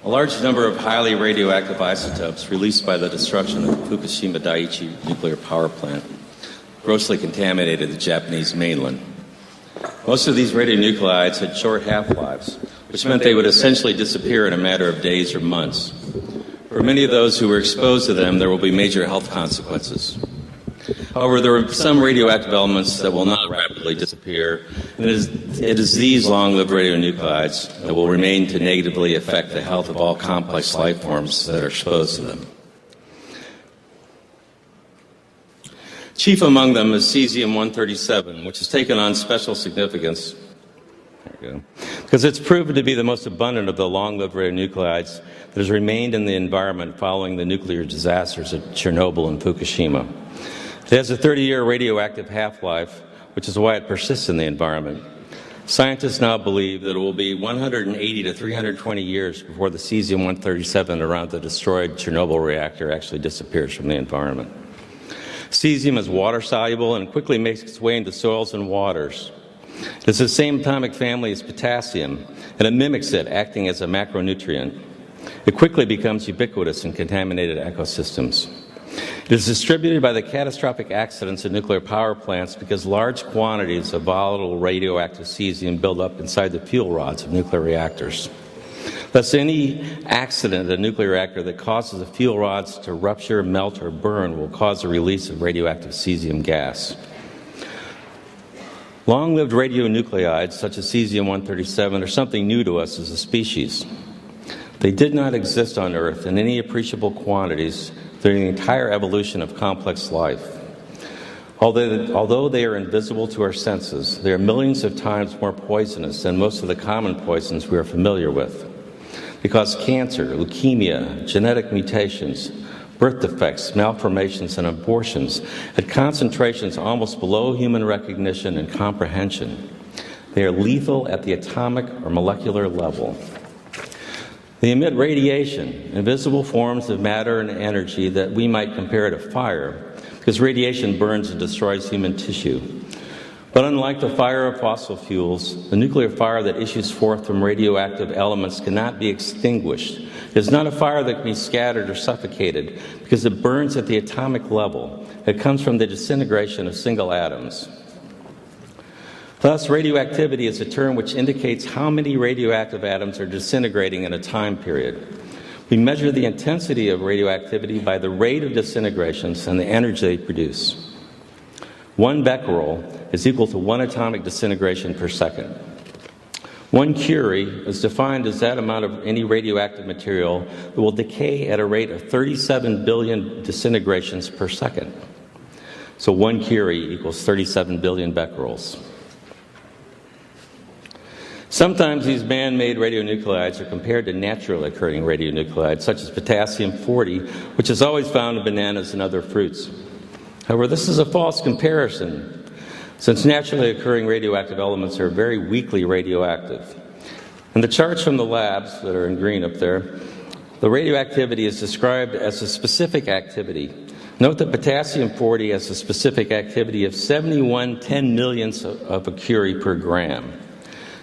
A large number of highly radioactive isotopes released by the destruction of the Fukushima Daiichi nuclear power plant grossly contaminated the Japanese mainland. Most of these radionuclides had short half-lives, which meant they would essentially disappear in a matter of days or months. For many of those who were exposed to them, there will be major health consequences. However, there are some radioactive elements that will not rapidly disappear, and it is these long-lived radionuclides that will remain to negatively affect the health of all complex life forms that are exposed to them. Chief among them is cesium-137, which has taken on special significance because it's proven to be the most abundant of the long-lived radionuclides that has remained in the environment following the nuclear disasters at Chernobyl and Fukushima. It has a 30-year radioactive half-life, which is why it persists in the environment. Scientists now believe that it will be 180 to 320 years before the cesium-137 around the destroyed Chernobyl reactor actually disappears from the environment. Cesium is water-soluble and quickly makes its way into soils and waters. It's the same atomic family as potassium, and it mimics it, acting as a macronutrient. It quickly becomes ubiquitous in contaminated ecosystems. It is distributed by the catastrophic accidents at nuclear power plants because large quantities of volatile radioactive cesium build up inside the fuel rods of nuclear reactors. Thus, any accident at a nuclear reactor that causes the fuel rods to rupture, melt, or burn will cause the release of radioactive cesium gas. Long-lived radionuclides, such as cesium-137, are something new to us as a species. They did not exist on Earth in any appreciable quantities during the entire evolution of complex life. Although they are invisible to our senses, they are millions of times more poisonous than most of the common poisons we are familiar with. They cause cancer, leukemia, genetic mutations, birth defects, malformations, and abortions at concentrations almost below human recognition and comprehension. They are lethal at the atomic or molecular level. They emit radiation, invisible forms of matter and energy that we might compare to fire, because radiation burns and destroys human tissue. But unlike the fire of fossil fuels, the nuclear fire that issues forth from radioactive elements cannot be extinguished. It is not a fire that can be scattered or suffocated, because it burns at the atomic level. It comes from the disintegration of single atoms. Thus, radioactivity is a term which indicates how many radioactive atoms are disintegrating in a time period. We measure the intensity of radioactivity by the rate of disintegrations and the energy they produce. 1 becquerel is equal to 1 atomic disintegration per second. 1 curie is defined as that amount of any radioactive material that will decay at a rate of 37 billion disintegrations per second. So 1 curie equals 37 billion becquerels. Sometimes these man-made radionuclides are compared to naturally occurring radionuclides, such as potassium-40, which is always found in bananas and other fruits. However, this is a false comparison, since naturally occurring radioactive elements are very weakly radioactive. In the charts from the labs that are in green up there, the radioactivity is described as a specific activity. Note that potassium-40 has a specific activity of 71 10-millionths of a curie per gram.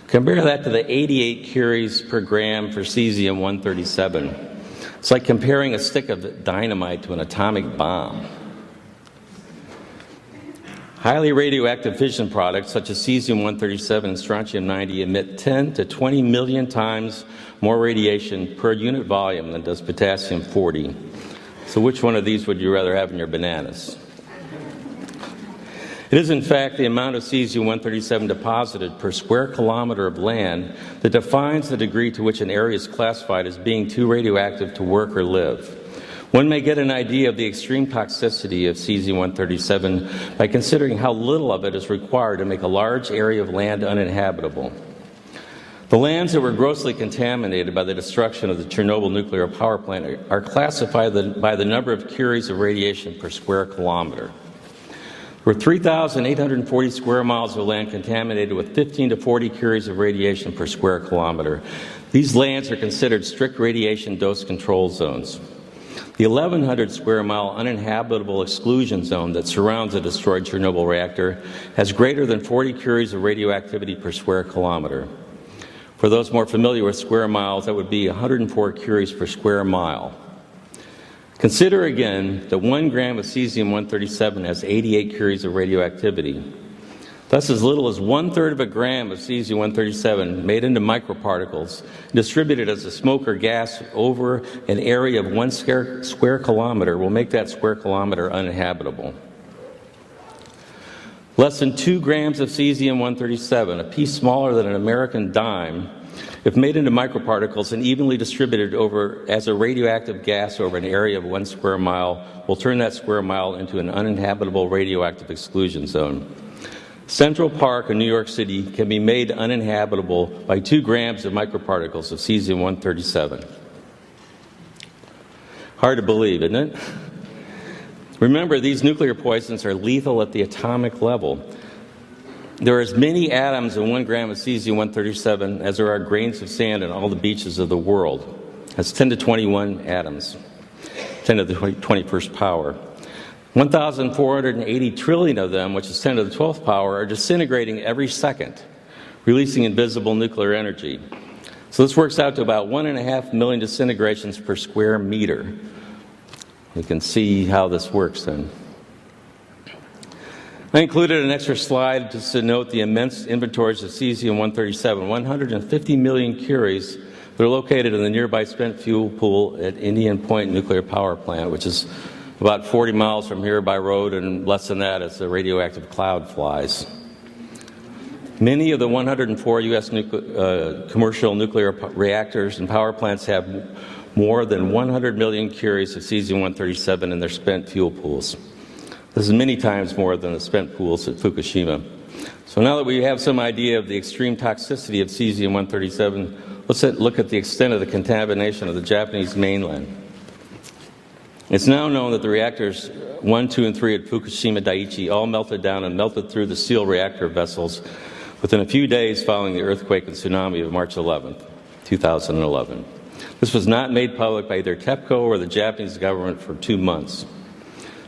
Compare that to the 88 curies per gram for cesium-137. It's like comparing a stick of dynamite to an atomic bomb. Highly radioactive fission products such as cesium-137 and strontium-90 emit 10 to 20 million times more radiation per unit volume than does potassium-40. So which one of these would you rather have in your bananas? It is, in fact, the amount of cesium-137 deposited per square kilometer of land that defines the degree to which an area is classified as being too radioactive to work or live. One may get an idea of the extreme toxicity of cesium-137 by considering how little of it is required to make a large area of land uninhabitable. The lands that were grossly contaminated by the destruction of the Chernobyl nuclear power plant are classified by the number of curies of radiation per square kilometer. There were 3,840 square miles of land contaminated with 15 to 40 curies of radiation per square kilometer. These lands are considered strict radiation dose control zones. The 1,100 square mile uninhabitable exclusion zone that surrounds the destroyed Chernobyl reactor has greater than 40 curies of radioactivity per square kilometer. For those more familiar with square miles, that would be 104 curies per square mile. Consider again that 1 gram of cesium-137 has 88 curies of radioactivity. Thus, as little as 1/3 of a gram of cesium-137 made into microparticles, distributed as a smoke or gas over an area of 1 square kilometer will make that square kilometer uninhabitable. Less than 2 grams of cesium-137, a piece smaller than an American dime, if made into microparticles and evenly distributed over as a radioactive gas over an area of 1 square mile, will turn that square mile into an uninhabitable radioactive exclusion zone. Central Park in New York City can be made uninhabitable by 2 grams of microparticles of cesium-137. Hard to believe, isn't it? Remember, these nuclear poisons are lethal at the atomic level. There are as many atoms in 1 gram of cesium-137 as there are grains of sand on all the beaches of the world. That's 10 to 21 atoms, 10 to the 21st power. 1,480 trillion of them, which is 10 to the 12th power, are disintegrating every second, releasing invisible nuclear energy. So this works out to about 1.5 million disintegrations per square meter. You can see how this works then. I included an extra slide just to note the immense inventories of cesium-137, 150 million curies that are located in the nearby spent fuel pool at Indian Point Nuclear Power Plant, which is about 40 miles from here by road, and less than that as the radioactive cloud flies. Many of the 104 U.S. commercial nuclear reactors and power plants have more than 100 million curies of cesium-137 in their spent fuel pools. This is many times more than the spent pools at Fukushima. So now that we have some idea of the extreme toxicity of cesium-137, let's look at the extent of the contamination of the Japanese mainland. It's now known that the reactors 1, 2, and 3 at Fukushima Daiichi all melted down and melted through the sealed reactor vessels within a few days following the earthquake and tsunami of March 11, 2011. This was not made public by either TEPCO or the Japanese government for 2 months.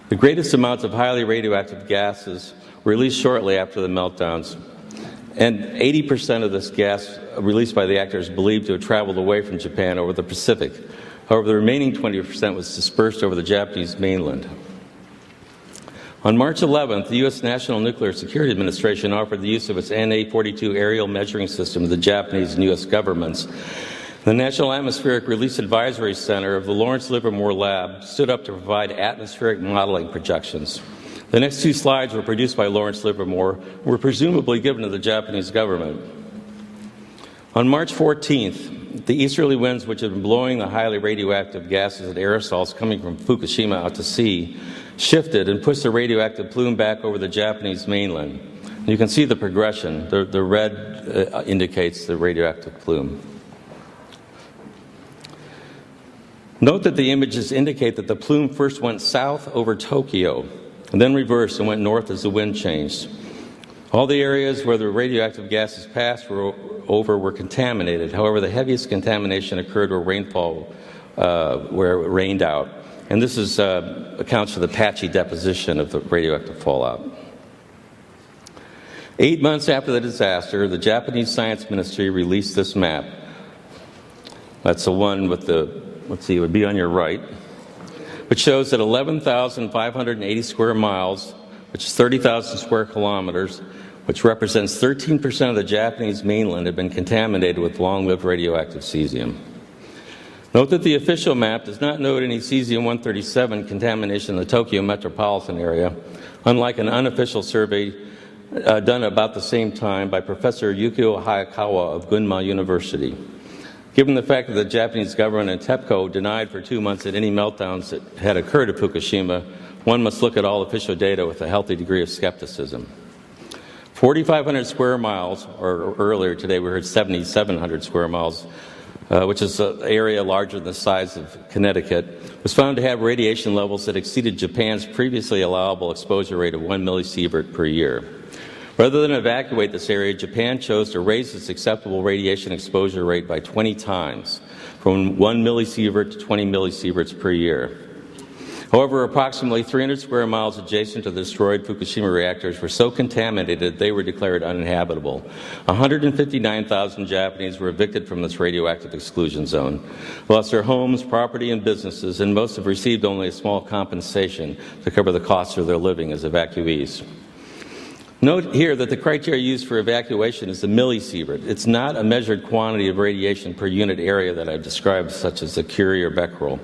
The greatest amounts of highly radioactive gases were released shortly after the meltdowns, and 80% of this gas released by the reactor is believed to have traveled away from Japan over the Pacific. However, the remaining 20% was dispersed over the Japanese mainland. On March 11th, the U.S. National Nuclear Security Administration offered the use of its NA-42 aerial measuring system to the Japanese and U.S. governments. The National Atmospheric Release Advisory Center of the Lawrence Livermore Lab stood up to provide atmospheric modeling projections. The next 2 slides were produced by Lawrence Livermore and were presumably given to the Japanese government. On March 14th, the easterly winds which had been blowing the highly radioactive gases and aerosols coming from Fukushima out to sea shifted and pushed the radioactive plume back over the Japanese mainland. And you can see the progression. The red indicates the radioactive plume. Note that the images indicate that the plume first went south over Tokyo and then reversed and went north as the wind changed. All the areas where the radioactive gases passed were contaminated. However, the heaviest contamination occurred where where it rained out. And this accounts for the patchy deposition of the radioactive fallout. 8 months after the disaster, the Japanese Science Ministry released this map. That's the one with let's see, it would be on your right, which shows that 11,580 square miles, which is 30,000 square kilometers, which represents 13% of the Japanese mainland, have been contaminated with long-lived radioactive cesium. Note that the official map does not note any cesium-137 contamination in the Tokyo metropolitan area, unlike an unofficial survey done about the same time by Professor Yukio Hayakawa of Gunma University. Given the fact that the Japanese government and TEPCO denied for 2 months that any meltdowns that had occurred at Fukushima, one must look at all official data with a healthy degree of skepticism. 4,500 square miles, or earlier today we heard 7,700 square miles, which is an area larger than the size of Connecticut, was found to have radiation levels that exceeded Japan's previously allowable exposure rate of 1 millisievert per year. Rather than evacuate this area, Japan chose to raise its acceptable radiation exposure rate by 20 times, from 1 millisievert to 20 millisieverts per year. However, approximately 300 square miles adjacent to the destroyed Fukushima reactors were so contaminated they were declared uninhabitable. 159,000 Japanese were evicted from this radioactive exclusion zone, lost their homes, property, and businesses, and most have received only a small compensation to cover the costs of their living as evacuees. Note here that the criteria used for evacuation is the millisievert. It's not a measured quantity of radiation per unit area that I've described, such as the Curie or becquerel.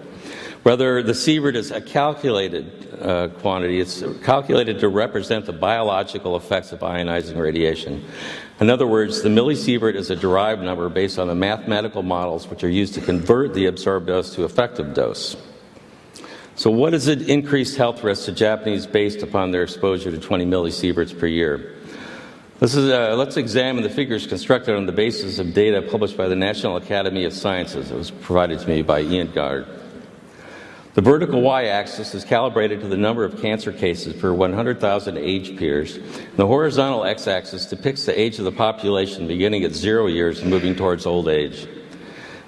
Rather, the sievert is a calculated quantity. It's calculated to represent the biological effects of ionizing radiation. In other words, the millisievert is a derived number based on the mathematical models which are used to convert the absorbed dose to effective dose. So what is the increased health risk to Japanese based upon their exposure to 20 millisieverts per year? Let's examine the figures constructed on the basis of data published by the National Academy of Sciences. It was provided to me by Ian Gard. The vertical y-axis is calibrated to the number of cancer cases per 100,000 age peers. The horizontal x-axis depicts the age of the population beginning at 0 years and moving towards old age.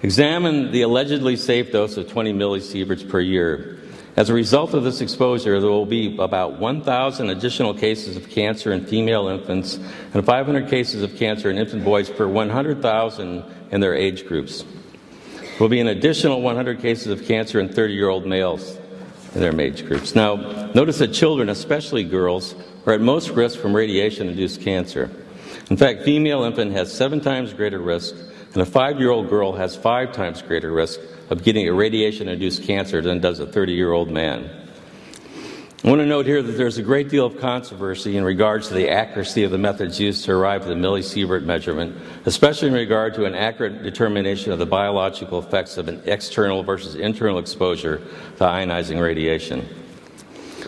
Examine the allegedly safe dose of 20 millisieverts per year. As a result of this exposure, there will be about 1,000 additional cases of cancer in female infants and 500 cases of cancer in infant boys per 100,000 in their age groups. There will be an additional 100 cases of cancer in 30-year-old males in their age groups. Now, notice that children, especially girls, are at most risk from radiation-induced cancer. In fact, female infant has 7 times greater risk, and a 5-year-old girl has 5 times greater risk of getting a radiation-induced cancer than does a 30-year-old man. I want to note here that there's a great deal of controversy in regards to the accuracy of the methods used to arrive at the millisievert measurement, especially in regard to an accurate determination of the biological effects of an external versus internal exposure to ionizing radiation.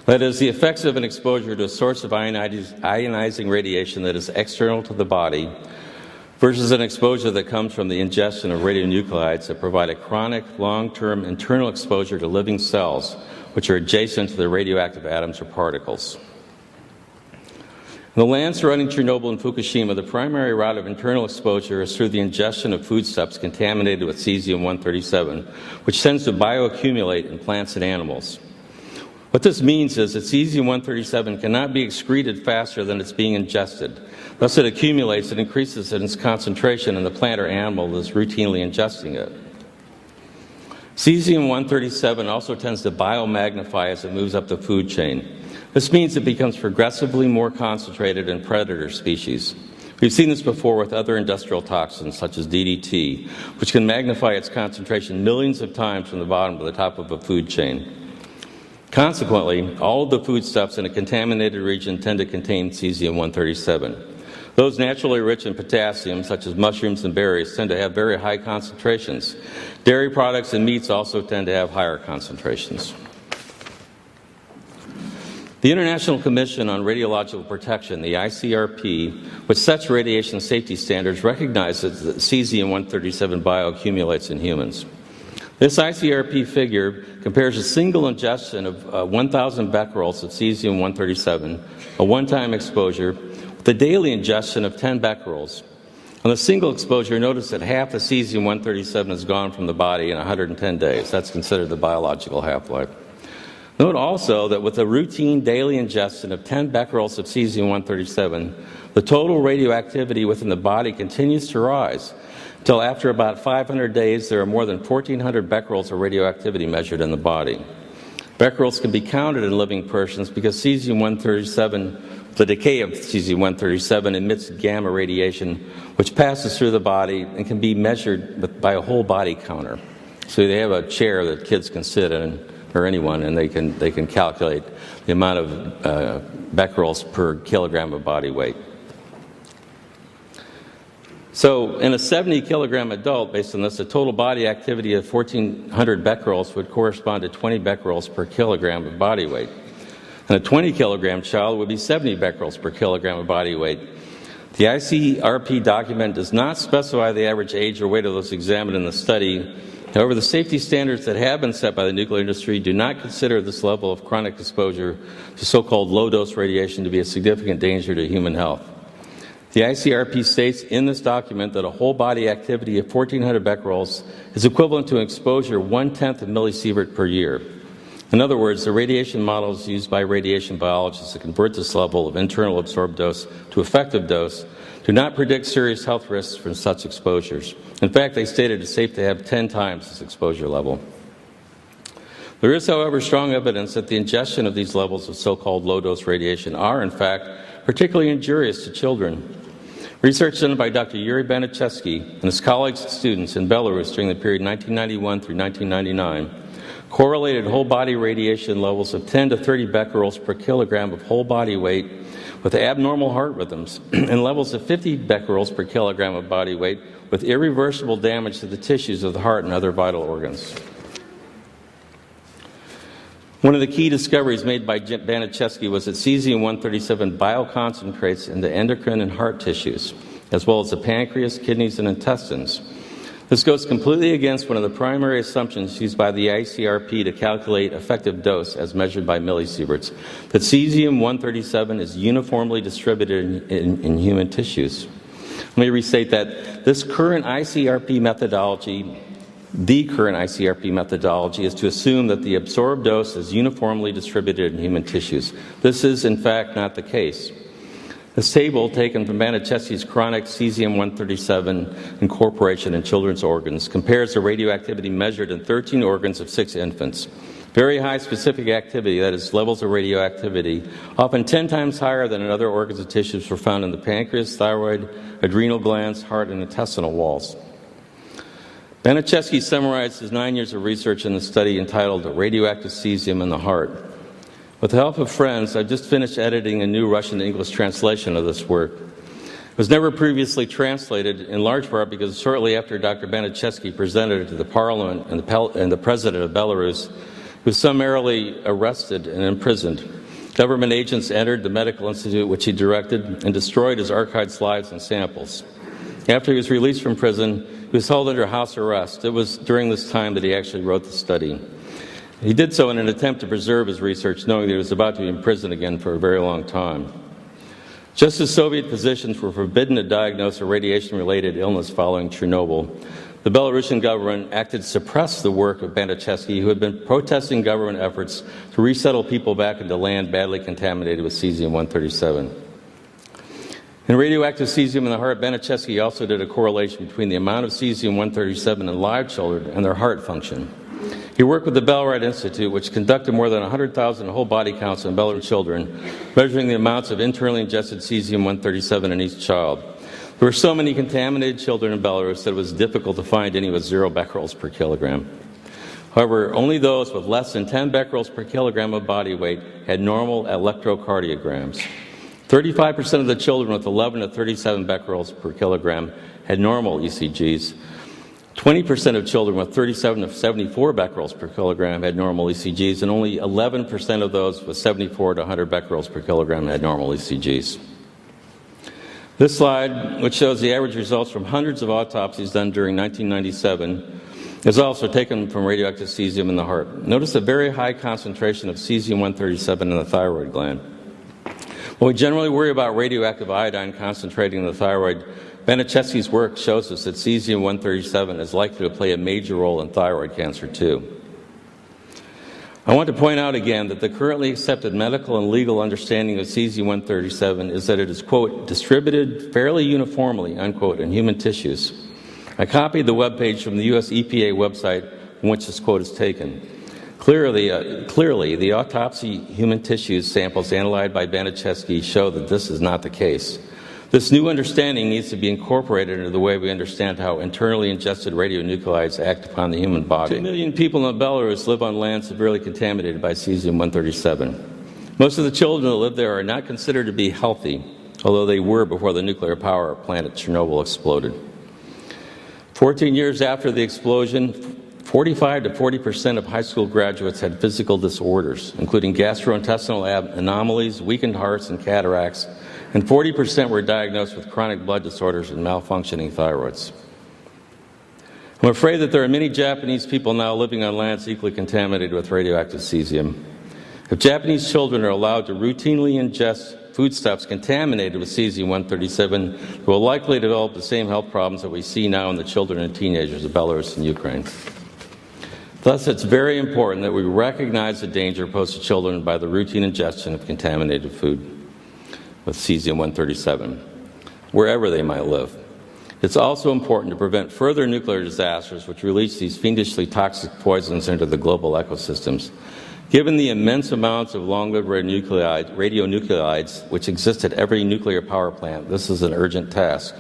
That is, the effects of an exposure to a source of ionizing radiation that is external to the body versus an exposure that comes from the ingestion of radionuclides that provide a chronic, long-term internal exposure to living cells, which are adjacent to the radioactive atoms or particles. In the land surrounding Chernobyl and Fukushima, the primary route of internal exposure is through the ingestion of foodstuffs contaminated with cesium-137, which tends to bioaccumulate in plants and animals. What this means is that cesium-137 cannot be excreted faster than it's being ingested. Thus, it accumulates and increases in its concentration in the plant or animal that is routinely ingesting it. Cesium-137 also tends to biomagnify as it moves up the food chain. This means it becomes progressively more concentrated in predator species. We've seen this before with other industrial toxins, such as DDT, which can magnify its concentration millions of times from the bottom to the top of a food chain. Consequently, all of the foodstuffs in a contaminated region tend to contain cesium-137. Those naturally rich in potassium, such as mushrooms and berries, tend to have very high concentrations. Dairy products and meats also tend to have higher concentrations. The International Commission on Radiological Protection, the ICRP, which sets radiation safety standards, recognizes that cesium-137 bioaccumulates in humans. This ICRP figure compares a single ingestion of 1,000 becquerels of cesium-137, a one-time exposure, with the daily ingestion of 10 becquerels. On the single exposure, notice that half the cesium-137 is gone from the body in 110 days. That's considered the biological half-life. Note also that with a routine daily ingestion of 10 becquerels of cesium-137, the total radioactivity within the body continues to rise, until after about 500 days, there are more than 1,400 becquerels of radioactivity measured in the body. Becquerels can be counted in living persons because cesium-137, the decay of cesium-137 emits gamma radiation, which passes through the body and can be measured by a whole body counter. So they have a chair that kids can sit in, or anyone, and they can calculate the amount of becquerels per kilogram of body weight. So in a 70-kilogram adult, based on this, the total body activity of 1,400 becquerels would correspond to 20 becquerels per kilogram of body weight. And a 20-kilogram child would be 70 becquerels per kilogram of body weight. The ICRP document does not specify the average age or weight of those examined in the study. However, the safety standards that have been set by the nuclear industry do not consider this level of chronic exposure to so-called low-dose radiation to be a significant danger to human health. The ICRP states in this document that a whole body activity of 1,400 becquerels is equivalent to an exposure 1/10 of millisievert per year. In other words, the radiation models used by radiation biologists to convert this level of internal absorbed dose to effective dose do not predict serious health risks from such exposures. In fact, they stated it's safe to have 10 times this exposure level. There is, however, strong evidence that the ingestion of these levels of so-called low-dose radiation are, in fact, particularly injurious to children. Research done by Dr. Yuri Baniszewski and his colleagues and students in Belarus during the period 1991 through 1999 correlated whole-body radiation levels of 10 to 30 becquerels per kilogram of whole body weight with abnormal heart rhythms and levels of 50 becquerels per kilogram of body weight with irreversible damage to the tissues of the heart and other vital organs. One of the key discoveries made by Baniszewski was that cesium-137 bioconcentrates into endocrine and heart tissues, as well as the pancreas, kidneys, and intestines. This goes completely against one of the primary assumptions used by the ICRP to calculate effective dose as measured by millisieverts, that cesium-137 is uniformly distributed in human tissues. Let me restate that this current ICRP methodology, is to assume that the absorbed dose is uniformly distributed in human tissues. This is, in fact, not the case. This table, taken from Baniszewski's chronic cesium-137 incorporation in children's organs, compares the radioactivity measured in 13 organs of 6 infants. Very high specific activity, that is, levels of radioactivity, often 10 times higher than in other organs and tissues, were found in the pancreas, thyroid, adrenal glands, heart, and intestinal walls. Baniszewski summarized his 9 years of research in the study entitled Radioactive Cesium in the Heart. With the help of friends, I've just finished editing a new Russian-English translation of this work. It was never previously translated, in large part because shortly after Dr. Baniszewski presented it to the Parliament and the President of Belarus, he was summarily arrested and imprisoned. Government agents entered the medical institute which he directed and destroyed his archived slides and samples. After he was released from prison, he was held under house arrest. It was during this time that he actually wrote the study. He did so in an attempt to preserve his research, knowing that he was about to be in prison again for a very long time. Just as Soviet physicians were forbidden to diagnose a radiation-related illness following Chernobyl, the Belarusian government acted to suppress the work of Baniszewski, who had been protesting government efforts to resettle people back into land badly contaminated with cesium-137. In radioactive cesium in the heart, Baniszewski also did a correlation between the amount of cesium-137 in live children and their heart function. He worked with the Belrite Institute, which conducted more than 100,000 whole body counts on Belarusian children, measuring the amounts of internally ingested cesium-137 in each child. There were so many contaminated children in Belarus that it was difficult to find any with 0 becquerels per kilogram. However, only those with less than 10 becquerels per kilogram of body weight had normal electrocardiograms. 35% of the children with 11 to 37 becquerels per kilogram had normal ECGs. 20% of children with 37 to 74 becquerels per kilogram had normal ECGs, and only 11% of those with 74 to 100 becquerels per kilogram had normal ECGs. This slide, which shows the average results from hundreds of autopsies done during 1997, is also taken from radioactive cesium in the heart. Notice a very high concentration of cesium-137 in the thyroid gland. While we generally worry about radioactive iodine concentrating in the thyroid, Baniszewski's work shows us that cesium-137 is likely to play a major role in thyroid cancer too. I want to point out again that the currently accepted medical and legal understanding of cesium-137 is that it is, quote, distributed fairly uniformly, unquote, in human tissues. I copied the webpage from the U.S. EPA website from which this quote is taken. Clearly, the autopsy human tissues samples analyzed by Baniszewski show that this is not the case. This new understanding needs to be incorporated into the way we understand how internally ingested radionuclides act upon the human body. 2 million people in Belarus live on land severely contaminated by cesium-137. Most of the children that live there are not considered to be healthy, although they were before the nuclear power plant at Chernobyl exploded. 14 years after the explosion, 45 to 40% of high school graduates had physical disorders, including gastrointestinal anomalies, weakened hearts, and cataracts, and 40% were diagnosed with chronic blood disorders and malfunctioning thyroids. I'm afraid that there are many Japanese people now living on lands equally contaminated with radioactive cesium. If Japanese children are allowed to routinely ingest foodstuffs contaminated with cesium-137, they will likely develop the same health problems that we see now in the children and teenagers of Belarus and Ukraine. Thus, it's very important that we recognize the danger posed to children by the routine ingestion of contaminated food with cesium-137, wherever they might live. It's also important to prevent further nuclear disasters which release these fiendishly toxic poisons into the global ecosystems. Given the immense amounts of long-lived radionuclides which exist at every nuclear power plant, this is an urgent task.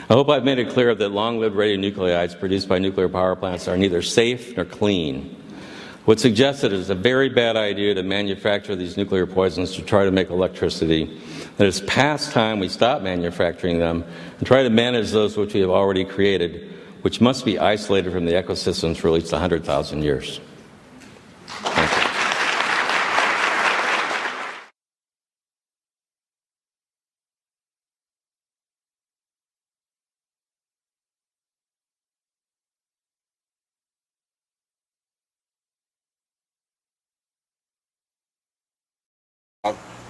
I hope I've made it clear that long-lived radionuclides produced by nuclear power plants are neither safe nor clean. What's suggested is a very bad idea to manufacture these nuclear poisons to try to make electricity. That it's past time we stop manufacturing them and try to manage those which we have already created, which must be isolated from the ecosystems for at least 100,000 years. Thank you.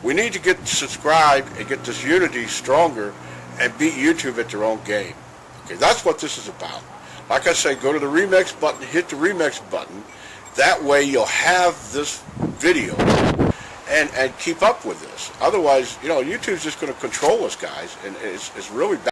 We need to get subscribed and get this unity stronger and beat YouTube at their own game. Okay, that's what this is about. Like I say, go to the Remix button, hit the Remix button. That way you'll have this video and keep up with this. Otherwise, YouTube's just going to control us, guys, and it's really bad.